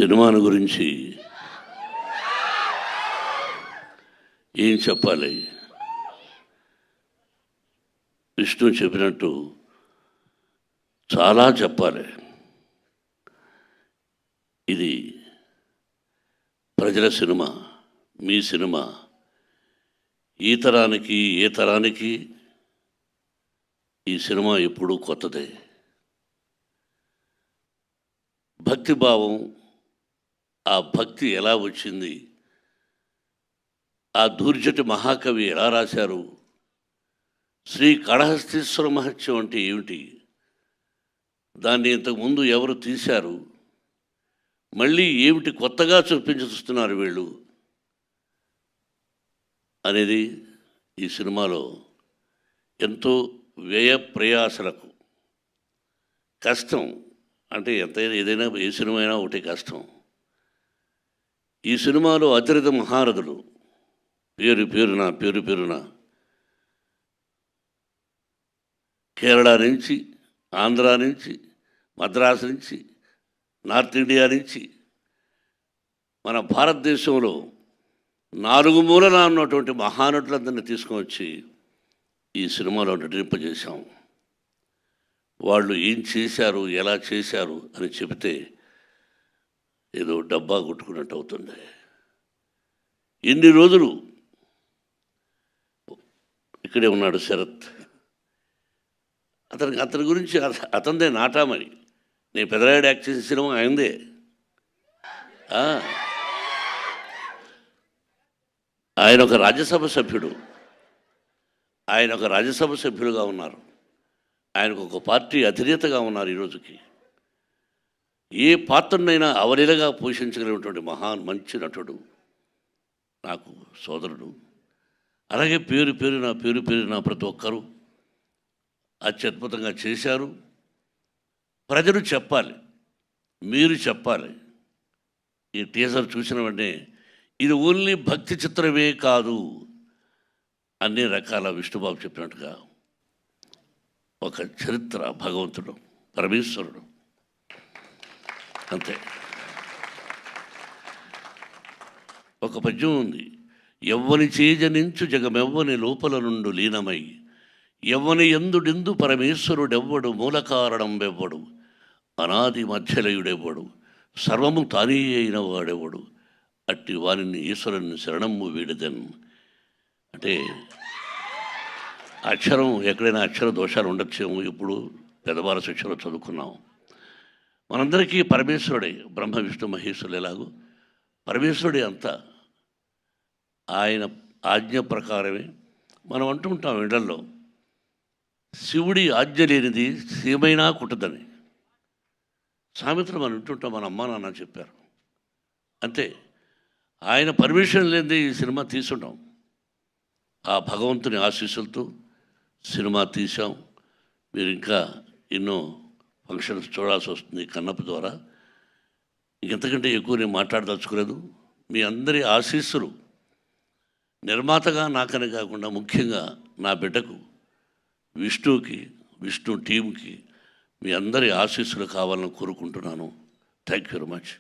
సినిమాను గురించి ఏం చెప్పాలి? విష్ణు చెప్పినట్టు చాలా చెప్పాలి. ఇది ప్రజల సినిమా, మీ సినిమా. ఈ తరానికి ఏ తరానికి ఈ సినిమా ఎప్పుడూ కొత్తదే. భక్తిభావం, ఆ భక్తి ఎలా వచ్చింది, ఆ దూర్జటి మహాకవి ఎలా రాశారు, శ్రీ కాళహస్తీశ్వర మహత్యం అంటే ఏమిటి, దాన్ని ఇంతకుముందు ఎవరు తీశారు, మళ్ళీ ఏమిటి కొత్తగా చూస్తున్నారు వీళ్ళు అనేది ఈ సినిమాలో ఎంతో వ్యయ ప్రయాసలకు కష్టం. అంటే ఎంతైనా ఏదైనా ఏ సినిమా అయినా ఒకటి కష్టం. ఈ సినిమాలో అతిరథ మహారథులు పేరు పేరున కేరళ నుంచి, ఆంధ్ర నుంచి, మద్రాసు నుంచి, నార్త్ ఇండియా నుంచి, మన భారతదేశంలో 4 మూలన ఉన్నటువంటి మహానటులందరినీ తీసుకువచ్చి ఈ సినిమాలో నటింపజేశాం. వాళ్ళు ఏం చేశారు, ఎలా చేశారు అని చెబితే ఏదో డబ్బా కొట్టుకున్నట్టు అవుతుంది. ఎన్ని రోజులు ఇక్కడే ఉన్నాడు శరత్. అతని గురించి అతనిదే నాటామని. నేను పెదరాయుడు యాక్ట్ చేసిన సినిమా అయిందే. ఆయన ఒక రాజ్యసభ సభ్యుడుగా ఉన్నారు. ఆయనకు ఒక పార్టీ అధినేతగా ఉన్నారు. ఈరోజుకి ఏ పాత్రనైనా అవలీలగా పోషించగలిగినటువంటి మంచి నటుడు, నాకు సోదరుడు. అలాగే పేరు పేరున ప్రతి ఒక్కరూ అత్యద్భుతంగా చేశారు. ప్రజలు చెప్పాలి, మీరు చెప్పాలి. ఈ టీజర్ చూసిన వెంటనే ఇది ఓన్లీ భక్తి చిత్రమే కాదు, అన్ని రకాల విష్ణుబాబు చెప్పినట్టుగా ఒక చరిత్ర, భగవంతుడు, పరమేశ్వరుడు, అంతే. ఒక పద్యం ఉంది, ఎవ్వని చేజనించు జగమెవ్వని లోపల నుండు లీనమై, ఎవ్వని ఎందుడెందు పరమేశ్వరుడెవ్వడు, మూల కారణం వెవ్వడు, అనాది మధ్యలయుడెవ్వడు, సర్వము తానే అయిన వాడెవ్వడు, అట్టి వారిని ఈశ్వరుని శరణము వీడదన్. అంటే అక్షరం ఎక్కడైనా అక్షర దోషాలు ఉండొచ్చేమో. ఇప్పుడు పెద్దవాళ్ళ శిక్షలో చదువుకున్నాం. మనందరికీ పరమేశ్వరుడే, బ్రహ్మ విష్ణు మహేశ్వరుడు ఎలాగో పరమేశ్వరుడే అంతా. ఆయన ఆజ్ఞ ప్రకారమే మనం అంటుంటాం ఇళ్లలో, శివుడి ఆజ్ఞ లేనిది సీమైనా కుట్టదని సామెతలు మనం వింటుంటాం. మన అమ్మా నాన్న చెప్పారు అంతే. ఆయన పర్మిషన్ లేనిది ఈ సినిమా తీసుంటాం. ఆ భగవంతుని ఆశీస్సులతో సినిమా తీసాం. మీరు ఇంకా ఎన్నో ఫంక్షన్స్ చూడాల్సి వస్తుంది కన్నప్ప ద్వారా. ఇంకెంతకంటే ఎక్కువ నేను మాట్లాడదలుచుకోలేదు. మీ అందరి ఆశీస్సులు నిర్మాతగా నాకనే కాకుండా ముఖ్యంగా నా బిడ్డకు విష్ణుకి, విష్ణు టీంకి మీ అందరి ఆశీస్సులు కావాలని కోరుకుంటున్నాను. Thank you very much.